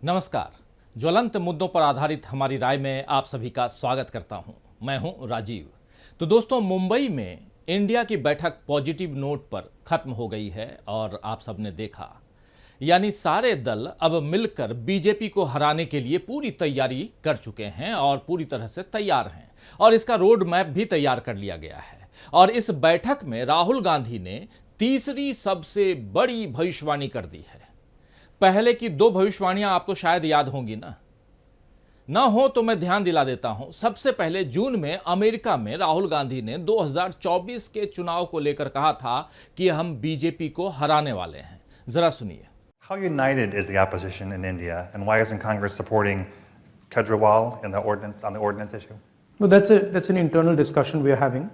नमस्कार। ज्वलंत मुद्दों पर आधारित हमारी राय में आप सभी का स्वागत करता हूं। मैं हूं राजीव। तो दोस्तों, मुंबई में इंडिया की बैठक पॉजिटिव नोट पर खत्म हो गई है और आप सबने देखा, यानी सारे दल अब मिलकर बीजेपी को हराने के लिए पूरी तैयारी कर चुके हैं और पूरी तरह से तैयार हैं और इसका रोड मैप भी तैयार कर लिया गया है। और इस बैठक में राहुल गांधी ने तीसरी सबसे बड़ी भविष्यवाणी कर दी है। पहले की दो भविष्यवाणियां आपको शायद याद होंगी ना हो तो मैं ध्यान दिला देता हूं। सबसे पहले जून में अमेरिका में राहुल गांधी ने 2024 के चुनाव को लेकर कहा था कि हम बीजेपी को हराने वाले हैं। जरा सुनिए। How united is the opposition in India, and why isn't Congress supporting Kejriwal in the ordinance on the ordinance issue? No, that's an internal discussion we are having.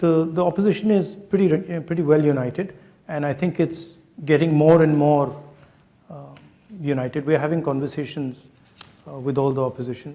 The opposition is pretty well united, and I think it's getting more and more united. We are having conversations with all the opposition,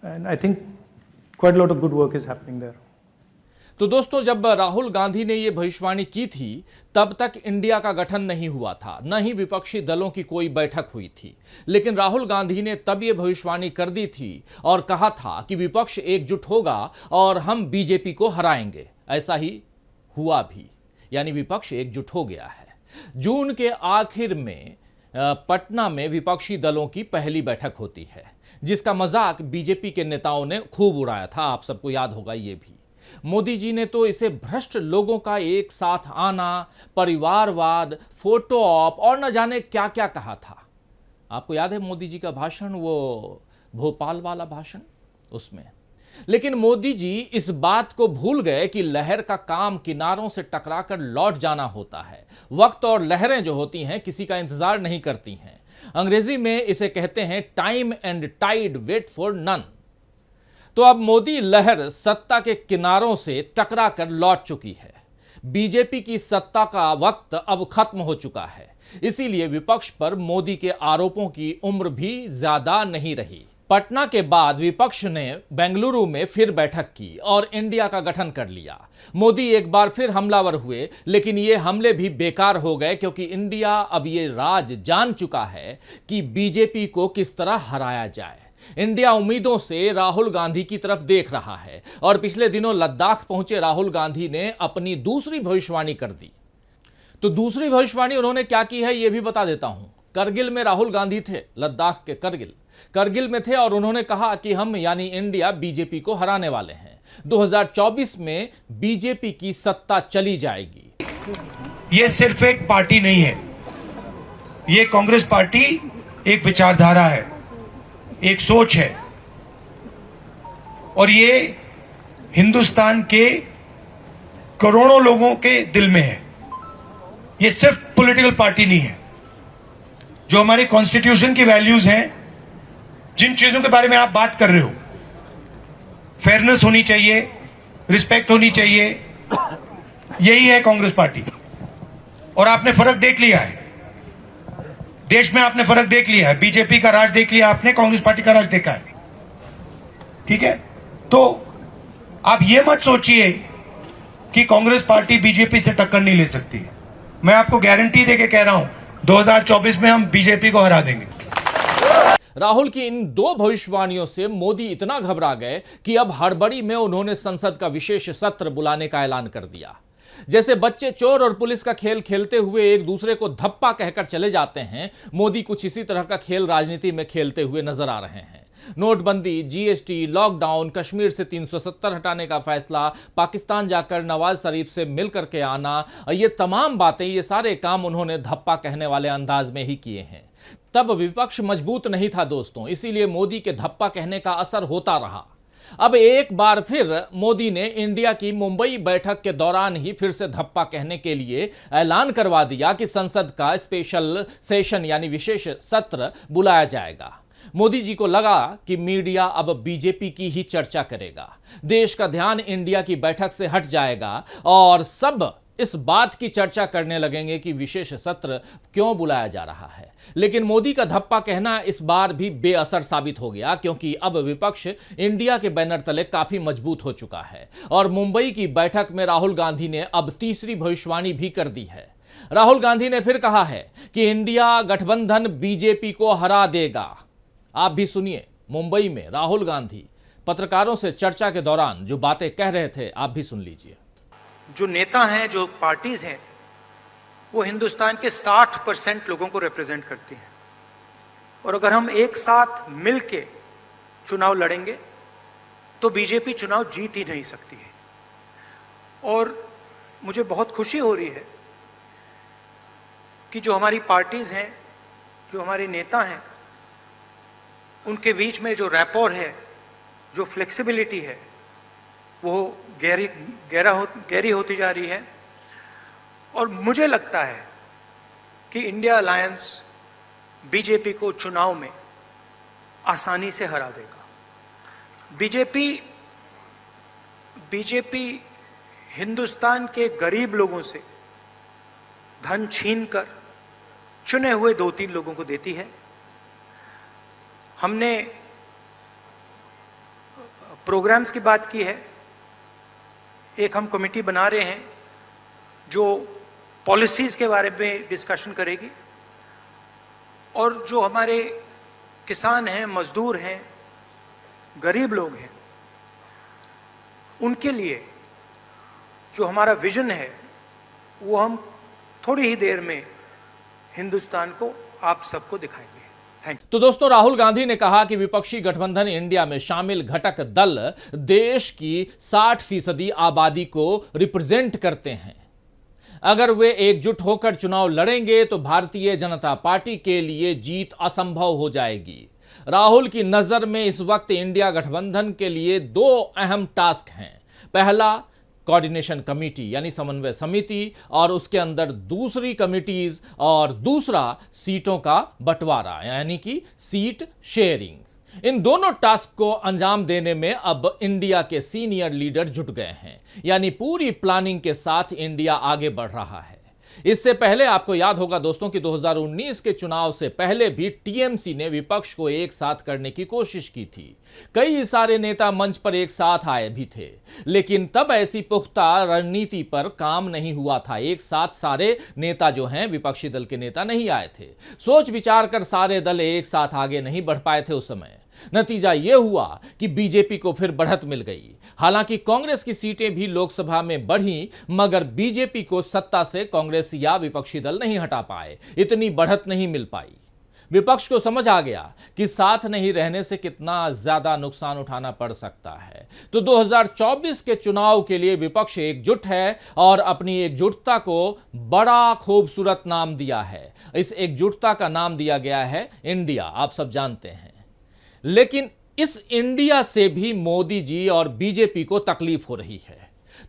and I think quite a lot of good work is happening there. तो दोस्तों, जब राहुल गांधी ने यह भविष्यवाणी की थी तब तक इंडिया का गठन नहीं हुआ था, न ही विपक्षी दलों की कोई बैठक हुई थी। लेकिन राहुल गांधी ने तब यह भविष्यवाणी कर दी थी और कहा था कि विपक्ष एकजुट होगा और हम बीजेपी को हराएंगे। ऐसा ही हुआ भी, यानी विपक्ष एकजुट हो गया है। जून के आखिर में पटना में विपक्षी दलों की पहली बैठक होती है, जिसका मजाक बीजेपी के नेताओं ने खूब उड़ाया था। आप सबको याद होगा ये भी। मोदी जी ने तो इसे भ्रष्ट लोगों का एक साथ आना, परिवारवाद, फोटो ऑप और न जाने क्या क्या कहा था। आपको याद है मोदी जी का भाषण, वो भोपाल वाला भाषण उसमें। लेकिन मोदी जी इस बात को भूल गए कि लहर का काम किनारों से टकराकर लौट जाना होता है। वक्त और लहरें जो होती हैं किसी का इंतजार नहीं करती हैं। अंग्रेजी में इसे कहते हैं time and tide wait for none. तो अब मोदी लहर सत्ता के किनारों से टकरा कर लौट चुकी है। बीजेपी की सत्ता का वक्त अब खत्म हो चुका है। इसीलिए विपक्ष पर मोदी के आरोपों की उम्र भी ज्यादा नहीं रही। पटना के बाद विपक्ष ने बेंगलुरु में फिर बैठक की और इंडिया का गठन कर लिया। मोदी एक बार फिर हमलावर हुए, लेकिन ये हमले भी बेकार हो गए क्योंकि इंडिया अब ये राज जान चुका है कि बीजेपी को किस तरह हराया जाए। इंडिया उम्मीदों से राहुल गांधी की तरफ देख रहा है और पिछले दिनों लद्दाख पहुंचे राहुल गांधी ने अपनी दूसरी भविष्यवाणी कर दी। तो दूसरी भविष्यवाणी उन्होंने क्या की है ये भी बता देता हूं। करगिल में राहुल गांधी थे, लद्दाख के करगिल में थे और उन्होंने कहा कि हम यानी इंडिया बीजेपी को हराने वाले हैं। 2024 में बीजेपी की सत्ता चली जाएगी। ये सिर्फ एक पार्टी नहीं है, ये कांग्रेस पार्टी एक विचारधारा है, एक सोच है और ये हिंदुस्तान के करोड़ों लोगों के दिल में है। ये सिर्फ पॉलिटिकल पार्टी नहीं है। जो हमारे कॉन्स्टिट्यूशन की वैल्यूज हैं, जिन चीजों के बारे में आप बात कर रहे हो, फेयरनेस होनी चाहिए, रिस्पेक्ट होनी चाहिए, यही है कांग्रेस पार्टी। और आपने फर्क देख लिया है, देश में आपने फर्क देख लिया है। बीजेपी का राज देख लिया आपने, कांग्रेस पार्टी का राज देखा है। ठीक है, तो आप ये मत सोचिए कि कांग्रेस पार्टी बीजेपी से टक्कर नहीं ले सकती। मैं आपको गारंटी देके कह रहा हूं, 2024 में हम बीजेपी को हरा देंगे। राहुल की इन दो भविष्यवाणियों से मोदी इतना घबरा गए कि अब हड़बड़ी में उन्होंने संसद का विशेष सत्र बुलाने का ऐलान कर दिया। जैसे बच्चे चोर और पुलिस का खेल खेलते हुए एक दूसरे को धप्पा कहकर चले जाते हैं, मोदी कुछ इसी तरह का खेल राजनीति में खेलते हुए नजर आ रहे हैं। नोटबंदी, जीएसटी, लॉकडाउन, कश्मीर से 370 हटाने का फैसला, पाकिस्तान जाकर नवाज शरीफ से मिलकर के आना, ये तमाम बातें, ये सारे काम उन्होंने धप्पा कहने वाले अंदाज में ही किए हैं। तब विपक्ष मजबूत नहीं था दोस्तों, इसीलिए मोदी के धप्पा कहने का असर होता रहा। अब एक बार फिर मोदी ने इंडिया की मुंबई बैठक के दौरान ही फिर से धप्पा कहने के लिए ऐलान करवा दिया कि संसद का स्पेशल सेशन यानी विशेष सत्र बुलाया जाएगा। मोदी जी को लगा कि मीडिया अब बीजेपी की ही चर्चा करेगा, देश का ध्यान इंडिया की बैठक से हट जाएगा और सब इस बात की चर्चा करने लगेंगे कि विशेष सत्र क्यों बुलाया जा रहा है। लेकिन मोदी का धप्पा कहना इस बार भी बेअसर साबित हो गया, क्योंकि अब विपक्ष इंडिया के बैनर तले काफी मजबूत हो चुका है और मुंबई की बैठक में राहुल गांधी ने अब तीसरी भविष्यवाणी भी कर दी है। राहुल गांधी ने फिर कहा है कि इंडिया गठबंधन बीजेपी को हरा देगा। आप भी सुनिए मुंबई में राहुल गांधी पत्रकारों से चर्चा के दौरान जो बातें कह रहे थे, आप भी सुन लीजिए। जो नेता हैं, जो पार्टीज हैं, वो हिंदुस्तान के 60% लोगों को रिप्रेजेंट करती हैं, और अगर हम एक साथ मिलके चुनाव लड़ेंगे तो बीजेपी चुनाव जीत ही नहीं सकती है। और मुझे बहुत खुशी हो रही है कि जो हमारी पार्टीज हैं, जो हमारे नेता हैं, उनके बीच में जो रैपोर है, जो फ्लेक्सिबिलिटी है, वो गहरी होती जा रही है। और मुझे लगता है कि इंडिया अलायंस बीजेपी को चुनाव में आसानी से हरा देगा। बीजेपी हिंदुस्तान के गरीब लोगों से धन छीनकर चुने हुए 2-3 लोगों को देती है। हमने प्रोग्राम्स की बात की है। एक हम कमेटी बना रहे हैं जो पॉलिसीज के बारे में डिस्कशन करेगी, और जो हमारे किसान हैं, मजदूर हैं, गरीब लोग हैं, उनके लिए जो हमारा विजन है वो हम थोड़ी ही देर में हिंदुस्तान को, आप सबको दिखाएंगे। तो दोस्तों, राहुल गांधी ने कहा कि विपक्षी गठबंधन इंडिया में शामिल घटक दल देश की 60% आबादी को रिप्रेजेंट करते हैं। अगर वे एकजुट होकर चुनाव लड़ेंगे तो भारतीय जनता पार्टी के लिए जीत असंभव हो जाएगी। राहुल की नजर में इस वक्त इंडिया गठबंधन के लिए 2 अहम टास्क हैं। पहला, कोऑर्डिनेशन कमेटी यानी समन्वय समिति, और उसके अंदर दूसरी कमिटीज, और दूसरा सीटों का बंटवारा यानी कि सीट शेयरिंग। इन दोनों टास्क को अंजाम देने में अब इंडिया के सीनियर लीडर जुट गए हैं, यानी पूरी प्लानिंग के साथ इंडिया आगे बढ़ रहा है। इससे पहले आपको याद होगा दोस्तों कि 2019 के चुनाव से पहले भी टीएमसी ने विपक्ष को एक साथ करने की कोशिश की थी। कई सारे नेता मंच पर एक साथ आए भी थे, लेकिन तब ऐसी पुख्ता रणनीति पर काम नहीं हुआ था। एक साथ सारे नेता जो हैं, विपक्षी दल के नेता नहीं आए थे। सोच विचार कर सारे दल एक साथ आगे नहीं बढ़ पाए थे उस समय। नतीजा यह हुआ कि बीजेपी को फिर बढ़त मिल गई। हालांकि कांग्रेस की सीटें भी लोकसभा में बढ़ी, मगर बीजेपी को सत्ता से कांग्रेस या विपक्षी दल नहीं हटा पाए। इतनी बढ़त नहीं मिल पाई। विपक्ष को समझ आ गया कि साथ नहीं रहने से कितना ज्यादा नुकसान उठाना पड़ सकता है। तो 2024 के चुनाव के लिए विपक्ष एकजुट है और अपनी एकजुटता को बड़ा खूबसूरत नाम दिया है। इस एकजुटता का नाम दिया गया है इंडिया, आप सब जानते हैं। लेकिन इस इंडिया से भी मोदी जी और बीजेपी को तकलीफ हो रही है।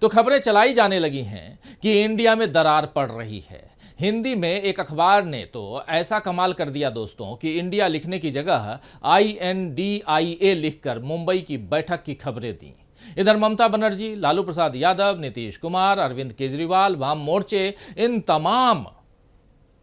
तो खबरें चलाई जाने लगी हैं कि इंडिया में दरार पड़ रही है। हिंदी में एक अखबार ने तो ऐसा कमाल कर दिया दोस्तों कि इंडिया लिखने की जगह INDIA लिखकर मुंबई की बैठक की खबरें दी। इधर ममता बनर्जी, लालू प्रसाद यादव, नीतीश कुमार, अरविंद केजरीवाल, वाम मोर्चे, इन तमाम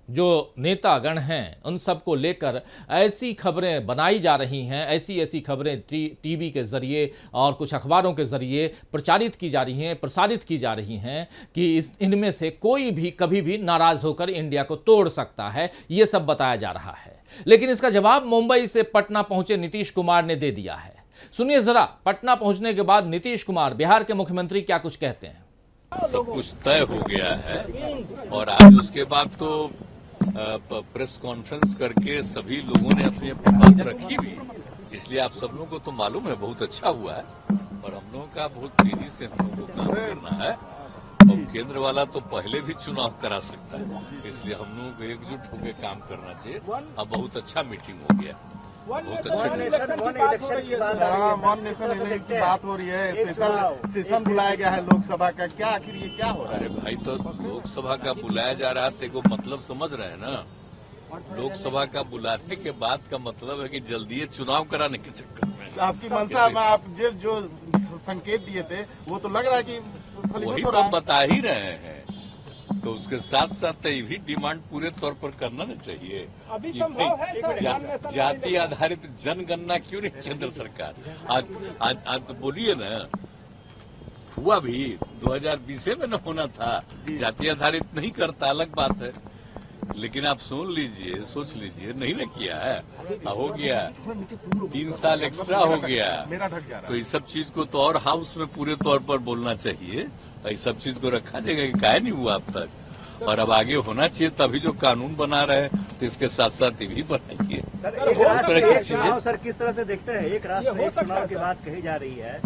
जो नेतागण हैं उन सबको लेकर ऐसी खबरें बनाई जा रही हैं, ऐसी खबरें टीवी के जरिए और कुछ अखबारों के जरिए प्रचारित की जा रही हैं, प्रसारित की जा रही हैं कि इनमें से कोई भी कभी भी नाराज होकर इंडिया को तोड़ सकता है। ये सब बताया जा रहा है। लेकिन इसका जवाब मुंबई से पटना पहुंचे नीतीश कुमार ने दे दिया है। सुनिए जरा, पटना पहुंचने के बाद नीतीश कुमार, बिहार के मुख्यमंत्री, क्या कुछ कहते हैं। सब कुछ तय हो गया है और आज उसके बाद तो प्रेस कॉन्फ्रेंस करके सभी लोगों ने अपनी अपनी बात रखी भी, इसलिए आप सब लोगों को तो मालूम है बहुत अच्छा हुआ है। और हम लोगों का बहुत तेजी से हम लोगों को काम करना है और केंद्र वाला तो पहले भी चुनाव करा सकता है, इसलिए हम लोगों को एकजुट होकर काम करना चाहिए। अब बहुत अच्छा मीटिंग हो गया, बहुत अच्छा वन नेशन की बात हो रही है। स्पेशल सेशन बुलाया गया है लोकसभा का, क्या आखिर ये क्या हो रहा है? अरे भाई, तो लोकसभा का बुलाया जा रहा है तो मतलब समझ रहे हैं ना। लोकसभा का बुलाने के बाद का मतलब है कि जल्दी चुनाव कराने के चक्कर में आपकी मंशा में आप जो संकेत दिए थे वो तो लग रहा है कि वही तो हम बता ही रहे हैं। तो उसके साथ साथ ये भी डिमांड पूरे तौर पर करना न चाहिए कि जाति आधारित जनगणना क्यों नहीं केंद्र सरकार आज तो बोलिए ना, हुआ भी 2020 में न होना था। जाति आधारित नहीं करता, अलग बात है, लेकिन आप सुन लीजिए, सोच लीजिए, नहीं न किया है, हो गया 3 साल एक्स्ट्रा हो गया। तो इस सब चीज को तो और हाउस में पूरे तौर पर बोलना चाहिए, इस सब चीज को रखा जाएगा कि काहे नहीं हुआ अब तक, और अब आगे होना चाहिए। तभी जो कानून बना रहे तो इसके साथ साथ ये भी बनाइए। सर किस तरह से देखते हैं, एक राष्ट्र एक चुनाव की बात कही जा रही है?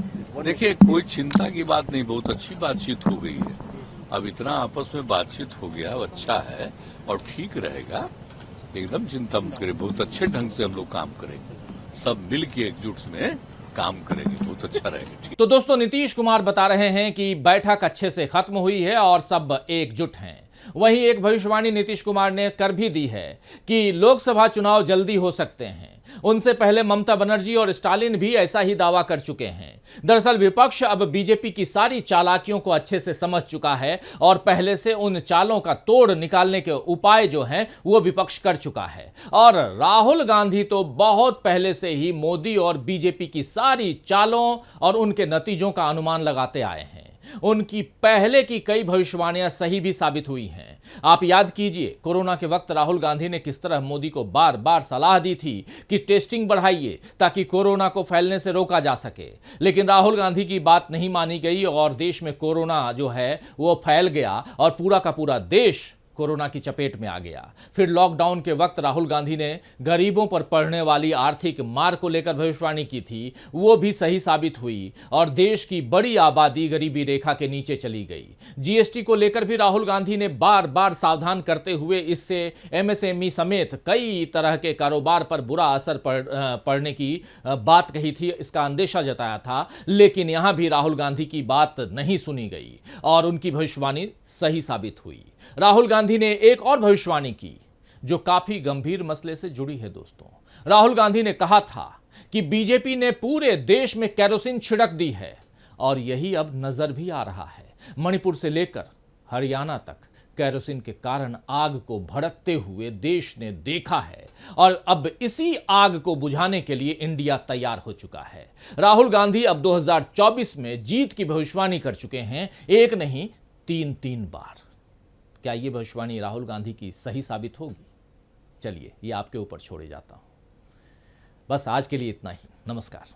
देखिए, कोई चिंता की बात नहीं, बहुत अच्छी बातचीत हो गई है। अब इतना आपस में बातचीत हो गया, अच्छा है और ठीक रहेगा, एकदम चिंता मत करें। बहुत अच्छे ढंग से हम लोग काम करेंगे, सब मिल के एकजुट में काम करेंगे, बहुत अच्छा रहेगा। तो दोस्तों, नीतीश कुमार बता रहे हैं कि बैठक अच्छे से खत्म हुई है और सब एकजुट हैं। वहीं एक भविष्यवाणी नीतीश कुमार ने कर भी दी है कि लोकसभा चुनाव जल्दी हो सकते हैं। उनसे पहले ममता बनर्जी और स्टालिन भी ऐसा ही दावा कर चुके हैं। दरअसल विपक्ष अब बीजेपी की सारी चालाकियों को अच्छे से समझ चुका है और पहले से उन चालों का तोड़ निकालने के उपाय जो हैं वो विपक्ष कर चुका है। और राहुल गांधी तो बहुत पहले से ही मोदी और बीजेपी की सारी चालों और उनके नतीजों का अनुमान लगाते आए हैं। उनकी पहले की कई भविष्यवाणियां सही भी साबित हुई हैं। आप याद कीजिए, कोरोना के वक्त राहुल गांधी ने किस तरह मोदी को बार बार सलाह दी थी कि टेस्टिंग बढ़ाइए ताकि कोरोना को फैलने से रोका जा सके। लेकिन राहुल गांधी की बात नहीं मानी गई और देश में कोरोना जो है वो फैल गया और पूरा का पूरा देश कोरोना की चपेट में आ गया। फिर लॉकडाउन के वक्त राहुल गांधी ने गरीबों पर पड़ने वाली आर्थिक मार को लेकर भविष्यवाणी की थी, वो भी सही साबित हुई और देश की बड़ी आबादी गरीबी रेखा के नीचे चली गई। जीएसटी को लेकर भी राहुल गांधी ने बार बार सावधान करते हुए इससे एमएसएमई समेत कई तरह के कारोबार पर बुरा असर पड़ने की बात कही थी, इसका अंदेशा जताया था। लेकिन यहां भी राहुल गांधी की बात नहीं सुनी गई और उनकी भविष्यवाणी सही साबित हुई। राहुल गांधी ने एक और भविष्यवाणी की जो काफी गंभीर मसले से जुड़ी है। दोस्तों, राहुल गांधी ने कहा था कि बीजेपी ने पूरे देश में केरोसिन छिड़क दी है और यही अब नजर भी आ रहा है। मणिपुर से लेकर हरियाणा तक केरोसिन के कारण आग को भड़कते हुए देश ने देखा है और अब इसी आग को बुझाने के लिए इंडिया तैयार हो चुका है। राहुल गांधी अब 2024 में जीत की भविष्यवाणी कर चुके हैं, एक नहीं 3 बार। क्या ये भविष्यवाणी राहुल गांधी की सही साबित होगी? चलिए, ये आपके ऊपर छोड़े जाता हूं। बस आज के लिए इतना ही। नमस्कार।